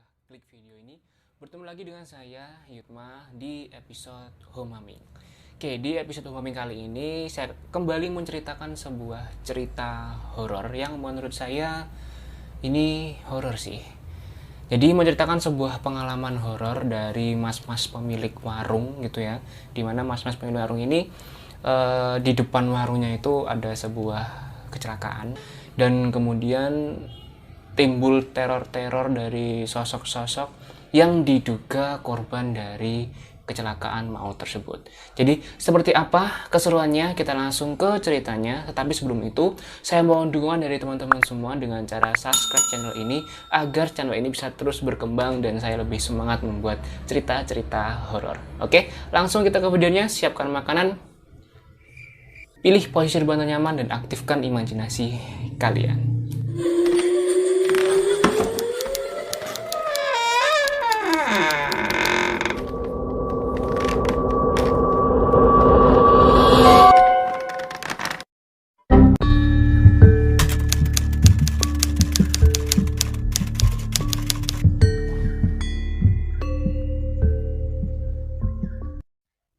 udah klik video ini. Bertemu lagi dengan saya, Yutma, di episode Homaming. Oke, di episode Homaming kali ini saya kembali menceritakan sebuah cerita horor yang menurut saya ini horor sih. Jadi menceritakan sebuah pengalaman horor dari mas-mas pemilik warung gitu ya. Dimana mas-mas pemilik warung ini di depan warungnya itu ada sebuah kecelakaan. Dan kemudian timbul teror-teror dari sosok-sosok yang diduga korban dari kecelakaan maut tersebut. Jadi seperti apa keseruannya, kita langsung ke ceritanya. Tetapi sebelum itu saya mohon dukungan dari teman-teman semua dengan cara subscribe channel ini agar channel ini bisa terus berkembang dan saya lebih semangat membuat cerita-cerita horor. Oke, langsung kita ke videonya. Siapkan makanan, pilih posisi berbantu nyaman, dan aktifkan imajinasi kalian.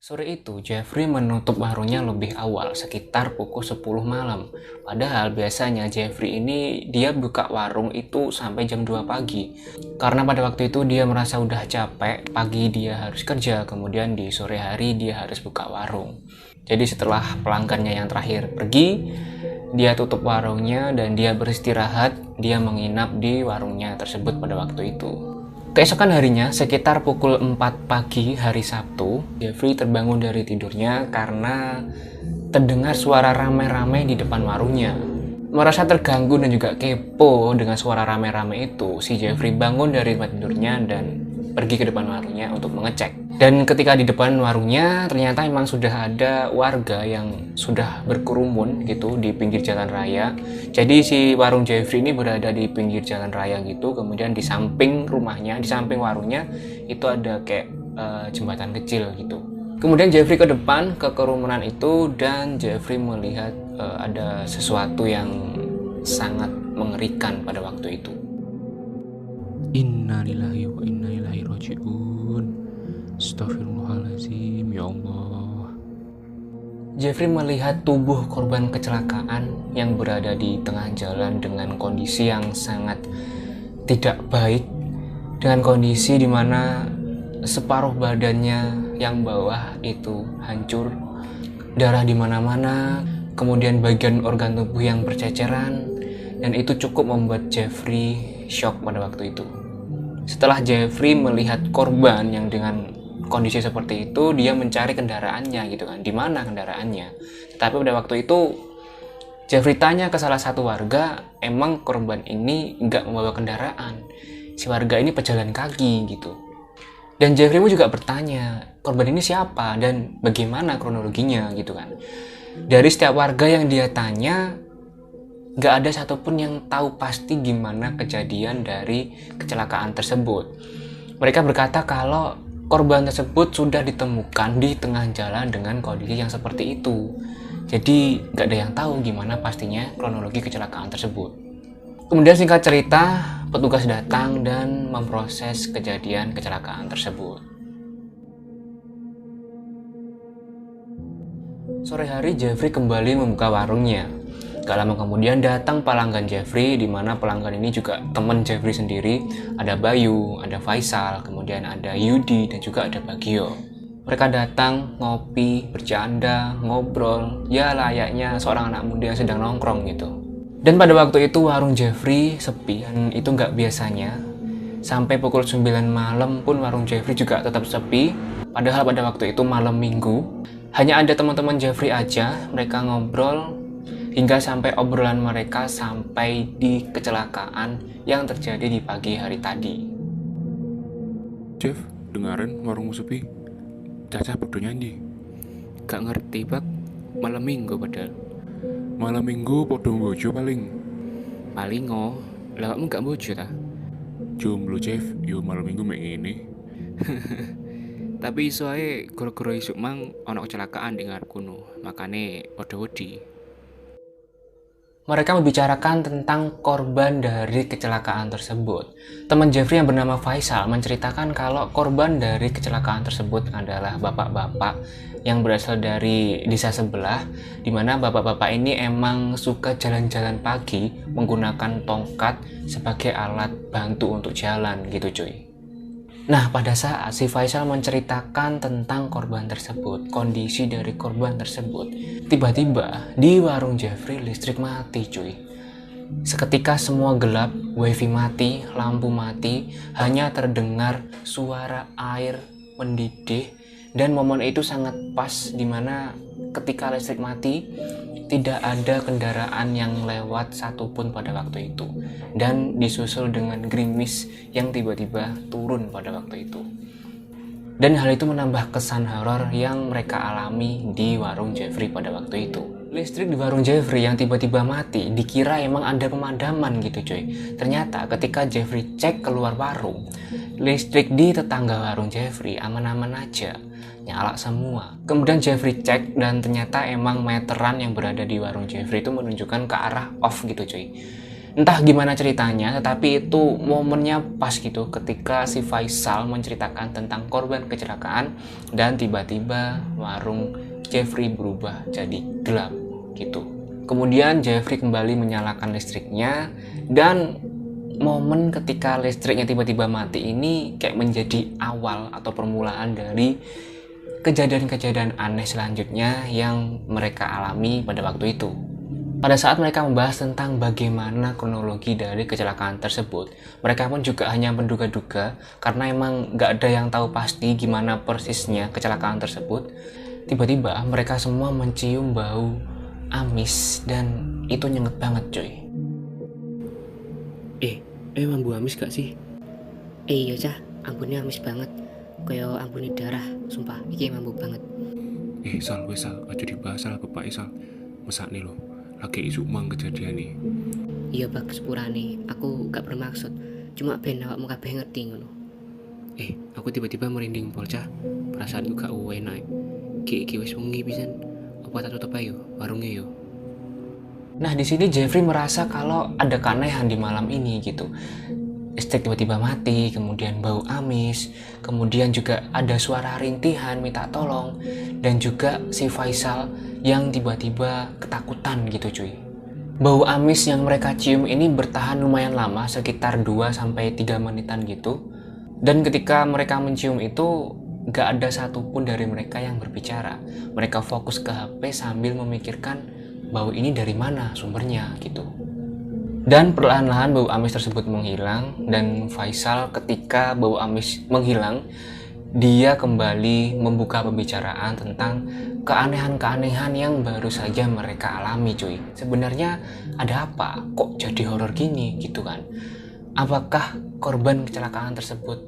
Sore itu, Jeffrey menutup warungnya lebih awal, sekitar pukul 10 malam. Padahal biasanya Jeffrey ini dia buka warung itu sampai jam 2 pagi. Karena pada waktu itu dia merasa udah capek, pagi dia harus kerja, kemudian di sore hari dia harus buka warung. Jadi setelah pelanggannya yang terakhir pergi, dia tutup warungnya dan dia beristirahat, dia menginap di warungnya tersebut pada waktu itu. Keesokan harinya, sekitar pukul 4 pagi hari Sabtu, Jeffrey terbangun dari tidurnya karena terdengar suara rame-rame di depan warungnya. Merasa terganggu dan juga kepo dengan suara rame-rame itu, si Jeffrey bangun dari tempat tidurnya dan pergi ke depan warungnya untuk mengecek. Dan ketika di depan warungnya, ternyata memang sudah ada warga yang sudah berkerumun gitu di pinggir jalan raya. Jadi si warung Jeffrey ini berada di pinggir jalan raya gitu, kemudian di samping rumahnya, di samping warungnya itu ada kayak jembatan kecil gitu. Kemudian Jeffrey ke depan ke kerumunan itu dan Jeffrey melihat ada sesuatu yang sangat mengerikan pada waktu itu. Innalillahi wa inna ilaihi raji'un. Astagfirullahaladzim, ya Allah. Jeffrey melihat tubuh korban kecelakaan yang berada di tengah jalan dengan kondisi yang sangat tidak baik, dengan kondisi di mana separuh badannya yang bawah itu hancur, darah di mana-mana, kemudian bagian organ tubuh yang berceceran, dan itu cukup membuat Jeffrey shock pada waktu itu. Setelah Jeffrey melihat korban yang dengan kondisi seperti itu, dia mencari kendaraannya gitu kan, di mana kendaraannya. Tetapi pada waktu itu Jeffrey tanya ke salah satu warga, emang korban ini nggak membawa kendaraan. Si warga ini pejalan kaki gitu. Dan Jeffrey juga bertanya, korban ini siapa dan bagaimana kronologinya gitu kan. Dari setiap warga yang dia tanya, nggak ada satupun yang tahu pasti gimana kejadian dari kecelakaan tersebut. Mereka berkata kalau korban tersebut sudah ditemukan di tengah jalan dengan kondisi yang seperti itu. Jadi nggak ada yang tahu gimana pastinya kronologi kecelakaan tersebut. Kemudian singkat cerita, petugas datang dan memproses kejadian kecelakaan tersebut. Sore hari Jeffrey kembali membuka warungnya. Gak lama kemudian datang pelanggan Jeffrey, di mana pelanggan ini juga teman Jeffrey sendiri. Ada Bayu, ada Faisal, kemudian ada Yudi, dan juga ada Bagio. Mereka datang, ngopi, bercanda, ngobrol, ya layaknya seorang anak muda yang sedang nongkrong gitu. Dan pada waktu itu warung Jeffrey sepi, dan itu gak biasanya. Sampai pukul 9 malam pun warung Jeffrey juga tetap sepi. Padahal pada waktu itu malam minggu. Hanya ada teman-teman Jeffrey aja, mereka ngobrol, hingga sampai obrolan mereka sampai di kecelakaan yang terjadi di pagi hari tadi. Jeff, dengarin warungmu sepi. Caca bodohnya ndi? Gak ngerti bak, malam minggu padahal. Malam minggu podo bojo paling. Palingo, lawakmu gak bojo ta? Jomblo Jeff, yo malam minggu mek ngene. Tapi iso ae gara-gara isuk mang ana kecelakaan di ngarep kono, makane padha wedi. Mereka membicarakan tentang korban dari kecelakaan tersebut. Teman Jeffrey yang bernama Faisal menceritakan kalau korban dari kecelakaan tersebut adalah bapak-bapak yang berasal dari desa sebelah, di mana bapak-bapak ini emang suka jalan-jalan pagi menggunakan tongkat sebagai alat bantu untuk jalan gitu cuy. Nah, pada saat si Faisal menceritakan tentang korban tersebut, kondisi dari korban tersebut, tiba-tiba di warung Jeffrey listrik mati cuy. Seketika semua gelap, wifi mati, lampu mati, hanya terdengar suara air mendidih, dan momen itu sangat pas dimana ketika listrik mati, tidak ada kendaraan yang lewat satupun pada waktu itu, dan disusul dengan gerimis yang tiba-tiba turun pada waktu itu. Dan hal itu menambah kesan horor yang mereka alami di warung Jeffrey pada waktu itu. Listrik di warung Jeffrey yang tiba-tiba mati dikira emang ada pemadaman gitu cuy. Ternyata ketika Jeffrey cek keluar warung, listrik di tetangga warung Jeffrey aman-aman aja, nyala semua. Kemudian Jeffrey cek dan ternyata emang meteran yang berada di warung Jeffrey itu menunjukkan ke arah off gitu cuy. Entah gimana ceritanya, tetapi itu momennya pas gitu ketika si Faisal menceritakan tentang korban kecelakaan dan tiba-tiba warung Jeffrey berubah jadi gelap gitu. Kemudian Jeffrey kembali menyalakan listriknya, dan momen ketika listriknya tiba-tiba mati ini kayak menjadi awal atau permulaan dari kejadian-kejadian aneh selanjutnya yang mereka alami pada waktu itu. Pada saat mereka membahas tentang bagaimana kronologi dari kecelakaan tersebut, mereka pun juga hanya menduga-duga karena emang gak ada yang tahu pasti gimana persisnya kecelakaan tersebut. Tiba-tiba mereka semua mencium bau amis dan itu nyenget banget cuy. Emang bau amis gak sih? Iya cah, ambunnya amis banget. Kayak ambuni darah, sumpah, iki emang bau banget. Sal, wes Sal, aja dibahas Sal, bapak Sal. Mesak nih lo, lagi isu mang kejadian nih. Iya bak, sepurane, aku gak bermaksud. Cuma ben awakmu kabeh ngerti ngono. Aku tiba-tiba merinding pol cah. Perasaanku gak enak. Iki wis wengi pisan. Apa tak tutup ayo warungnya yo. Nah, di sini Jeffrey merasa kalau ada keanehan di malam ini gitu. Listrik tiba-tiba mati, kemudian bau amis, kemudian juga ada suara rintihan minta tolong, dan juga si Faisal yang tiba-tiba ketakutan gitu cuy. Bau amis yang mereka cium ini bertahan lumayan lama, sekitar 2-3 menitan gitu. Dan ketika mereka mencium itu, gak ada satupun dari mereka yang berbicara. Mereka fokus ke HP sambil memikirkan bau ini dari mana sumbernya gitu. Dan perlahan-lahan bau amis tersebut menghilang, dan Faisal ketika bau amis menghilang, dia kembali membuka pembicaraan tentang keanehan-keanehan yang baru saja mereka alami cuy. Sebenarnya ada apa? Kok jadi horor gini gitu kan? Apakah korban kecelakaan tersebut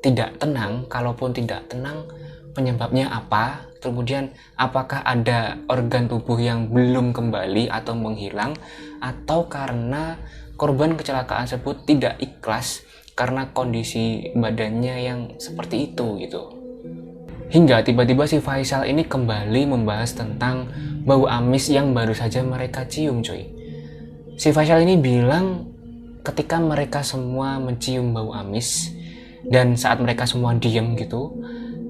tidak tenang? Kalaupun tidak tenang, penyebabnya apa? Kemudian apakah ada organ tubuh yang belum kembali atau menghilang, atau karena korban kecelakaan tersebut tidak ikhlas karena kondisi badannya yang seperti itu gitu. Hingga tiba-tiba si Faisal ini kembali membahas tentang bau amis yang baru saja mereka cium cuy. Si Faisal ini bilang ketika mereka semua mencium bau amis dan saat mereka semua diem gitu,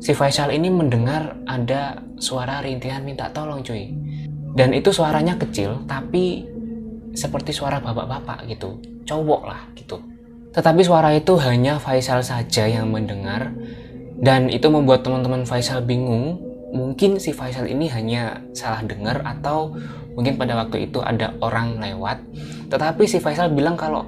si Faisal ini mendengar ada suara rintihan minta tolong cuy. Dan itu suaranya kecil tapi seperti suara bapak-bapak gitu, cowok lah gitu. Tetapi suara itu hanya Faisal saja yang mendengar, dan itu membuat teman-teman Faisal bingung. Mungkin si Faisal ini hanya salah dengar atau mungkin pada waktu itu ada orang lewat. Tetapi si Faisal bilang kalau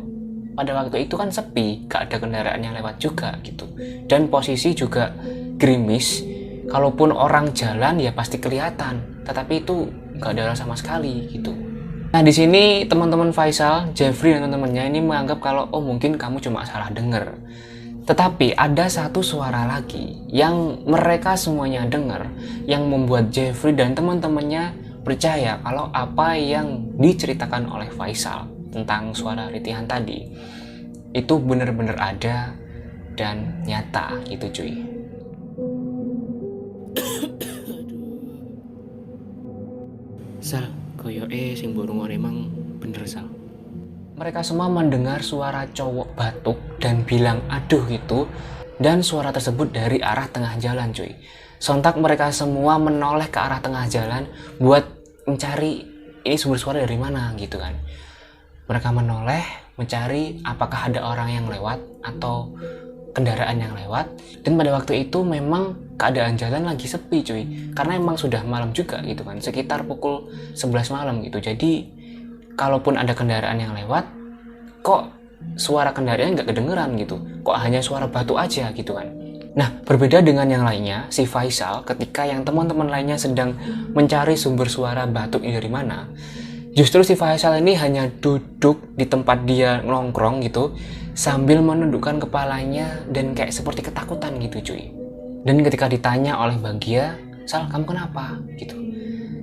pada waktu itu kan sepi, gak ada kendaraan yang lewat juga gitu. Dan posisi juga gerimis, kalaupun orang jalan ya pasti kelihatan, tetapi itu gak ada orang sama sekali gitu. Nah di sini teman-teman Faisal, Jeffrey dan teman-temannya ini menganggap kalau mungkin kamu cuma salah dengar. Tetapi ada satu suara lagi yang mereka semuanya dengar, yang membuat Jeffrey dan teman-temannya percaya kalau apa yang diceritakan oleh Faisal tentang suara rintihan tadi itu benar-benar ada dan nyata gitu cuy. Sal, koyo sing borong emang bener Sal. Mereka semua mendengar suara cowok batuk dan bilang aduh gitu, dan suara tersebut dari arah tengah jalan cuy. Sontak mereka semua menoleh ke arah tengah jalan buat mencari ini sumber suara dari mana gitu kan. Mereka menoleh mencari apakah ada orang yang lewat atau kendaraan yang lewat, dan pada waktu itu memang keadaan jalan lagi sepi cuy, karena emang sudah malam juga gitu kan, sekitar pukul 11 malam gitu. Jadi kalaupun ada kendaraan yang lewat, kok suara kendaraannya nggak kedengeran gitu, kok hanya suara batu aja gitu kan. Nah, berbeda dengan yang lainnya, si Faisal ketika yang teman-teman lainnya sedang mencari sumber suara batuk ini dari mana, justru si Faisal ini hanya duduk di tempat dia nongkrong gitu, sambil menundukkan kepalanya dan kayak seperti ketakutan gitu cuy. Dan ketika ditanya oleh Bagia, Sal kamu kenapa gitu,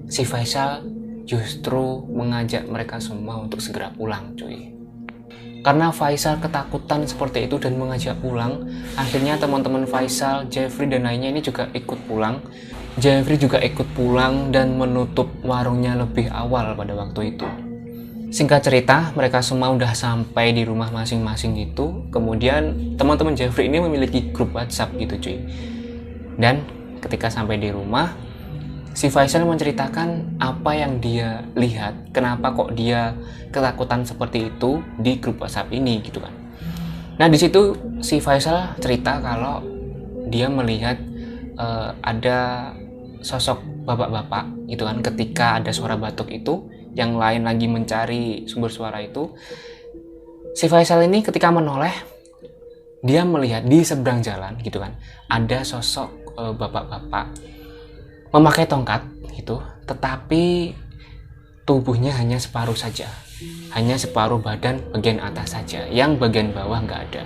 si Faisal justru mengajak mereka semua untuk segera pulang cuy. Karena Faisal ketakutan seperti itu dan mengajak pulang, akhirnya teman-teman Faisal, Jeffrey dan lainnya ini juga ikut pulang. Jeffrey juga ikut pulang dan menutup warungnya lebih awal pada waktu itu. Singkat cerita, mereka semua udah sampai di rumah masing-masing gitu. Kemudian teman-teman Jeffrey ini memiliki grup WhatsApp gitu cuy. Dan ketika sampai di rumah, si Faisal menceritakan apa yang dia lihat, kenapa kok dia ketakutan seperti itu di grup WhatsApp ini gitu kan. Nah di situ si Faisal cerita kalau dia melihat ada sosok bapak-bapak gitu kan, ketika ada suara batuk itu, yang lain lagi mencari sumber suara itu. Si Faisal ini ketika menoleh, dia melihat di seberang jalan gitu kan, ada sosok bapak-bapak memakai tongkat gitu, tetapi tubuhnya hanya separuh saja, hanya separuh badan bagian atas saja, yang bagian bawah nggak ada.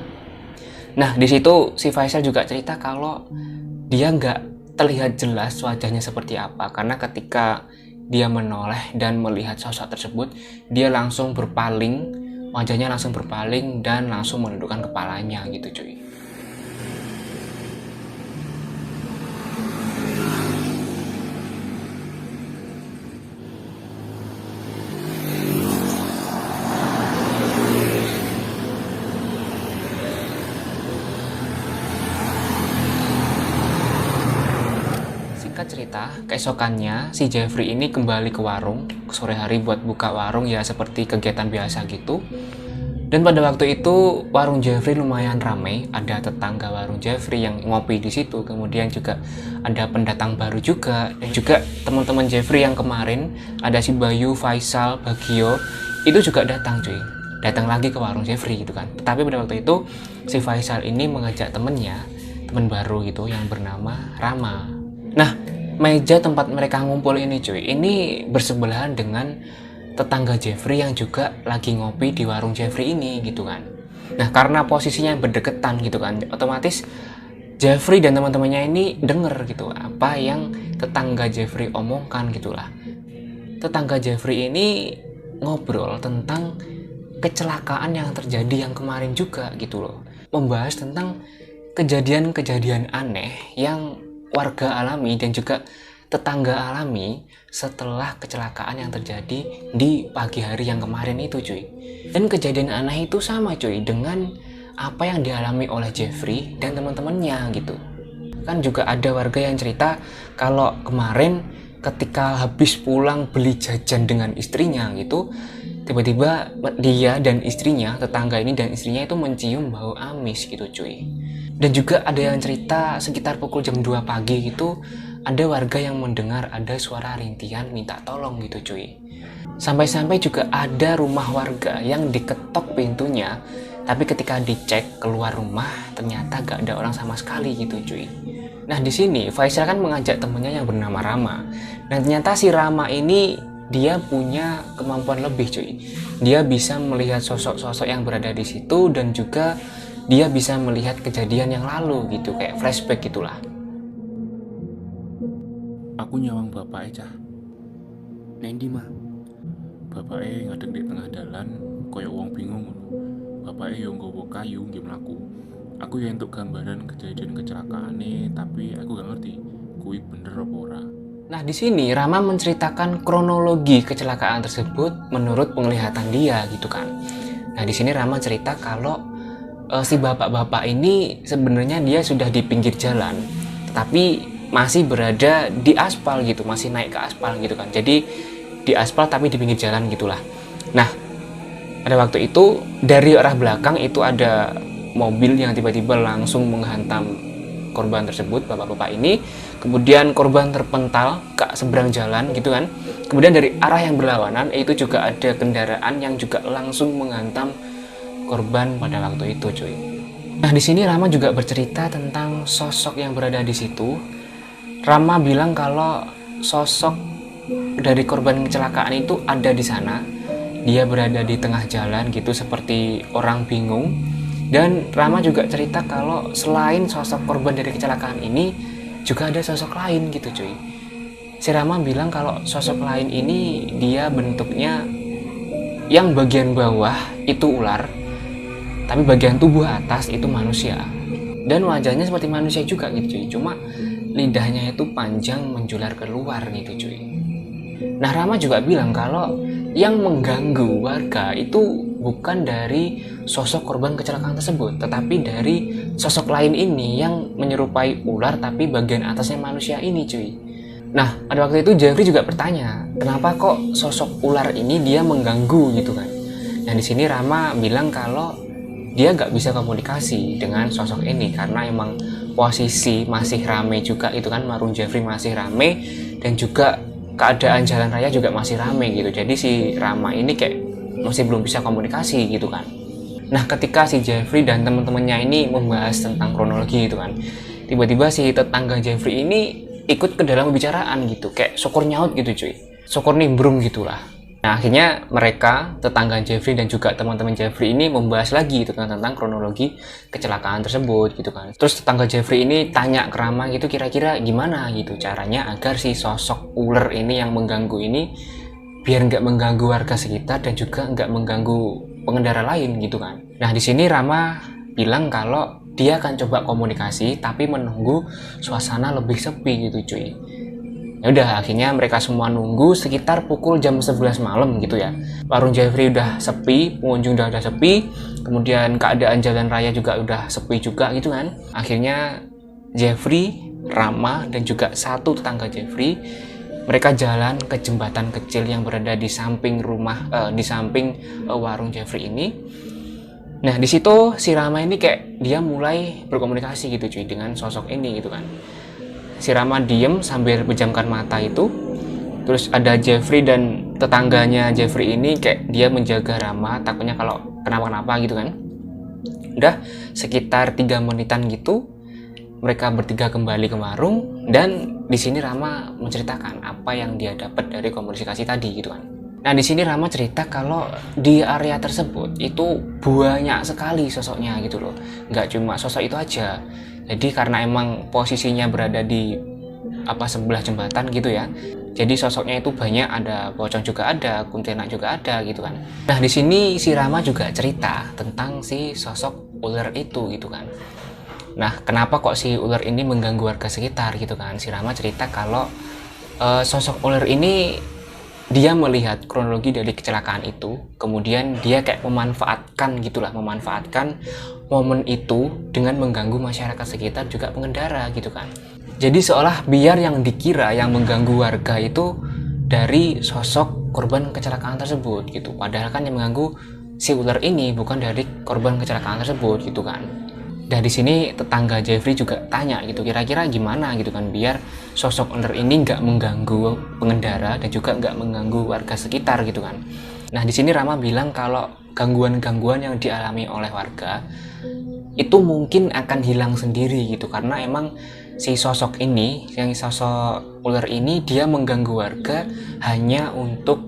Nah di situ si Faisal juga cerita kalau dia nggak terlihat jelas wajahnya seperti apa, karena ketika dia menoleh dan melihat sosok tersebut, dia langsung berpaling, wajahnya langsung berpaling dan langsung menundukkan kepalanya gitu cuy. Cerita, keesokannya si Jeffrey ini kembali ke warung sore hari buat buka warung ya seperti kegiatan biasa gitu. Dan pada waktu itu warung Jeffrey lumayan ramai, ada tetangga warung Jeffrey yang ngopi di situ, kemudian juga ada pendatang baru juga, dan juga teman-teman Jeffrey yang kemarin ada si Bayu, Faisal, Bagio itu juga datang cuy, datang lagi ke warung Jeffrey gitu kan. Tapi pada waktu itu si Faisal ini mengajak temennya, teman baru gitu yang bernama Rama. Nah, meja tempat mereka ngumpul ini cuy, ini bersebelahan dengan tetangga Jeffrey yang juga lagi ngopi di warung Jeffrey ini gitu kan. Nah, karena posisinya berdekatan gitu kan, otomatis Jeffrey dan teman-temannya ini denger gitu apa yang tetangga Jeffrey omongkan gitulah. Tetangga Jeffrey ini ngobrol tentang kecelakaan yang terjadi yang kemarin juga gitu loh. Membahas tentang kejadian-kejadian aneh yang warga alami dan juga tetangga alami setelah kecelakaan yang terjadi di pagi hari yang kemarin itu cuy. Dan kejadian aneh itu sama cuy dengan apa yang dialami oleh Jeffrey dan teman-temannya gitu. Kan juga ada warga yang cerita kalau kemarin ketika habis pulang beli jajan dengan istrinya gitu, tiba-tiba dia dan istrinya, tetangga ini dan istrinya itu mencium bau amis gitu cuy. Dan juga ada yang cerita sekitar pukul jam 2 pagi gitu, ada warga yang mendengar ada suara rintihan minta tolong gitu cuy. Sampai-sampai juga ada rumah warga yang diketok pintunya, tapi ketika dicek keluar rumah ternyata gak ada orang sama sekali gitu cuy. Nah di sini Faisal kan mengajak temennya yang bernama Rama, dan ternyata si Rama ini dia punya kemampuan lebih cuy. Dia bisa melihat sosok-sosok yang berada di situ, dan juga dia bisa melihat kejadian yang lalu gitu, kayak flashback gitulah. Aku nyawang bapaknya cah. Nendi mah. Bapaknya ngadeg di tengah dalan, koyo wong bingung ngono. Bapaknya yang nggawa kayu nggih mlaku. Aku ya entuk gambaran kejadian kecelakaane, tapi aku gak ngerti kuwi bener apa ora. Nah, di sini Rama menceritakan kronologi kecelakaan tersebut menurut penglihatan dia gitu kan. Nah, di sini Rama cerita kalau si bapak-bapak ini sebenarnya dia sudah di pinggir jalan, tetapi masih berada di aspal gitu, masih naik ke aspal gitu kan. Jadi di aspal tapi di pinggir jalan gitulah. Nah, pada waktu itu dari arah belakang itu ada mobil yang tiba-tiba langsung menghantam korban tersebut, bapak-bapak ini. Kemudian korban terpental ke seberang jalan gitu kan. Kemudian dari arah yang berlawanan itu juga ada kendaraan yang juga langsung menghantam korban pada waktu itu, cuy. Nah, di sini Rama juga bercerita tentang sosok yang berada di situ. Rama bilang kalau sosok dari korban kecelakaan itu ada di sana. Dia berada di tengah jalan gitu seperti orang bingung. Dan Rama juga cerita kalau selain sosok korban dari kecelakaan ini juga ada sosok lain gitu, cuy. Si Rama bilang kalau sosok lain ini dia bentuknya yang bagian bawah itu ular, tapi bagian tubuh atas itu manusia. Dan wajahnya seperti manusia juga gitu, cuy. Cuma lidahnya itu panjang menjular keluar gitu, cuy. Nah, Rama juga bilang kalau yang mengganggu warga itu bukan dari sosok korban kecelakaan tersebut, tetapi dari sosok lain ini yang menyerupai ular tapi bagian atasnya manusia ini, cuy. Nah, pada waktu itu Jeffrey juga bertanya, kenapa kok sosok ular ini dia mengganggu gitu kan. Nah, di sini Rama bilang kalau dia nggak bisa komunikasi dengan sosok ini karena emang posisi masih rame juga itu kan, warung Jeffrey masih rame dan juga keadaan jalan raya juga masih rame gitu. Jadi si Rama ini kayak masih belum bisa komunikasi gitu kan. Nah, ketika si Jeffrey dan teman-temannya ini membahas tentang kronologi gitu kan, tiba-tiba si tetangga Jeffrey ini ikut ke dalam pembicaraan gitu, kayak syukur nyaut gitu, cuy. Syukur nimbrung gitulah. Nah, akhirnya mereka, tetangga Jeffrey dan juga teman-teman Jeffrey ini membahas lagi gitu kan tentang kronologi kecelakaan tersebut gitu kan. Terus tetangga Jeffrey ini tanya ke Rama gitu, kira-kira gimana gitu caranya agar si sosok ular ini yang mengganggu ini biar nggak mengganggu warga sekitar dan juga nggak mengganggu pengendara lain gitu kan. Nah, di sini Rama bilang kalau dia akan coba komunikasi tapi menunggu suasana lebih sepi gitu, cuy. Ya udah, akhirnya mereka semua nunggu sekitar pukul jam 11 malam gitu ya. Warung Jeffrey udah sepi, pengunjung udah sepi, kemudian keadaan jalan raya juga udah sepi juga gitu kan. Akhirnya Jeffrey, Rama dan juga satu tetangga Jeffrey mereka jalan ke jembatan kecil yang berada di samping warung Jeffrey ini. Nah, di situ si Rama ini kayak dia mulai berkomunikasi gitu, cuy, dengan sosok ini gitu kan. Si Rama diem sambil pejamkan mata itu. Terus ada Jeffrey dan tetangganya Jeffrey ini kayak dia menjaga Rama, takutnya kalau kenapa-kenapa gitu kan. Udah sekitar 3 menitan gitu, mereka bertiga kembali ke warung dan di sini Rama menceritakan apa yang dia dapat dari komunikasi tadi gitu kan. Nah, di sini Rama cerita kalau di area tersebut itu banyak sekali sosoknya gitu loh. Nggak cuma sosok itu aja. Jadi karena emang posisinya berada di sebelah jembatan gitu ya. Jadi sosoknya itu banyak, ada pocong juga ada, kuntilanak juga ada gitu kan. Nah, di sini si Rama juga cerita tentang si sosok ular itu gitu kan. Nah, kenapa kok si ular ini mengganggu warga sekitar gitu kan. Si Rama cerita kalau sosok ular ini dia melihat kronologi dari kecelakaan itu, kemudian dia kayak memanfaatkan momen itu dengan mengganggu masyarakat sekitar juga pengendara gitu kan. Jadi seolah biar yang dikira yang mengganggu warga itu dari sosok korban kecelakaan tersebut gitu. Padahal kan yang mengganggu si ular ini bukan dari korban kecelakaan tersebut gitu kan. Dan di sini tetangga Jeffrey juga tanya gitu, kira-kira gimana gitu kan biar sosok ular ini nggak mengganggu pengendara dan juga nggak mengganggu warga sekitar gitu kan. Nah, di sini Rama bilang kalau gangguan-gangguan yang dialami oleh warga itu mungkin akan hilang sendiri gitu, karena emang si sosok ini, yang sosok ular ini dia mengganggu warga hanya untuk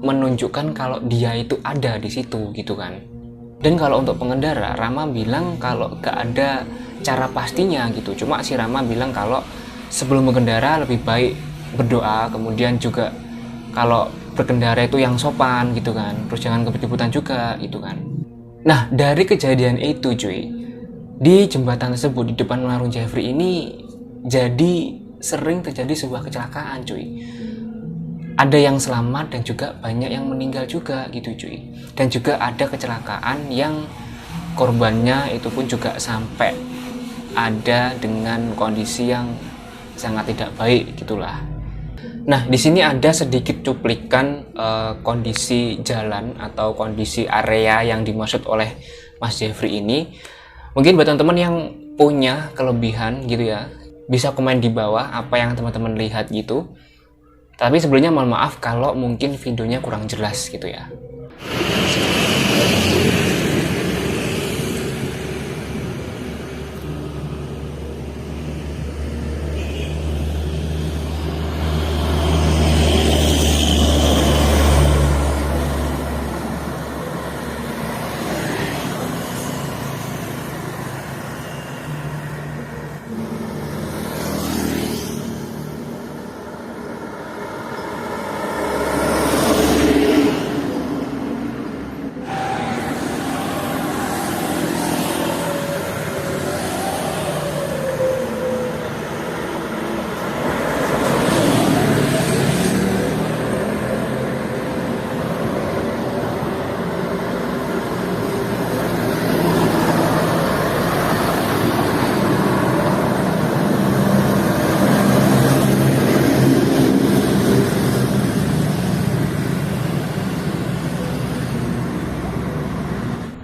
menunjukkan kalau dia itu ada di situ gitu kan. Dan kalau untuk pengendara, Rama bilang kalau gak ada cara pastinya gitu. Cuma si Rama bilang kalau sebelum berkendara lebih baik berdoa, kemudian juga kalau berkendara itu yang sopan gitu kan. Terus jangan kebut-kebutan juga gitu kan. Nah, dari kejadian itu cuy, di jembatan tersebut di depan warung Jeffrey ini jadi sering terjadi sebuah kecelakaan cuy. Ada yang selamat dan juga banyak yang meninggal juga gitu cuy. Dan juga ada kecelakaan yang korbannya itu pun juga sampai ada dengan kondisi yang sangat tidak baik gitulah. Nah, di sini ada sedikit cuplikan kondisi jalan atau kondisi area yang dimaksud oleh Mas Jeffrey ini. Mungkin buat teman-teman yang punya kelebihan gitu ya, bisa komen di bawah apa yang teman-teman lihat gitu. Tapi sebelumnya mohon maaf kalau mungkin videonya kurang jelas gitu ya.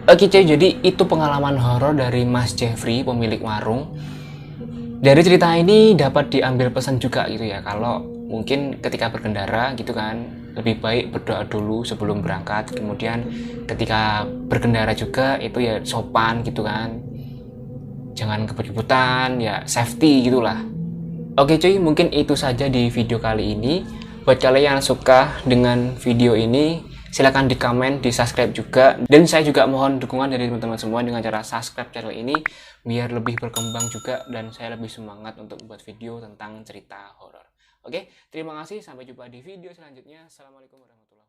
Oke cuy, jadi itu pengalaman horor dari Mas Jeffrey, pemilik warung. Dari cerita ini dapat diambil pesan juga gitu ya, kalau mungkin ketika berkendara gitu kan, lebih baik berdoa dulu sebelum berangkat. Kemudian ketika berkendara juga itu ya sopan gitu kan, jangan kebut-kebutan, ya safety gitulah. Oke cuy, mungkin itu saja di video kali ini. Buat kalian yang suka dengan video ini, silahkan di komen, di subscribe juga. Dan saya juga mohon dukungan dari teman-teman semua dengan cara subscribe channel ini, biar lebih berkembang juga dan saya lebih semangat untuk membuat video tentang cerita horor. Oke, terima kasih, sampai jumpa di video selanjutnya. Assalamualaikum warahmatullahi wabarakatuh.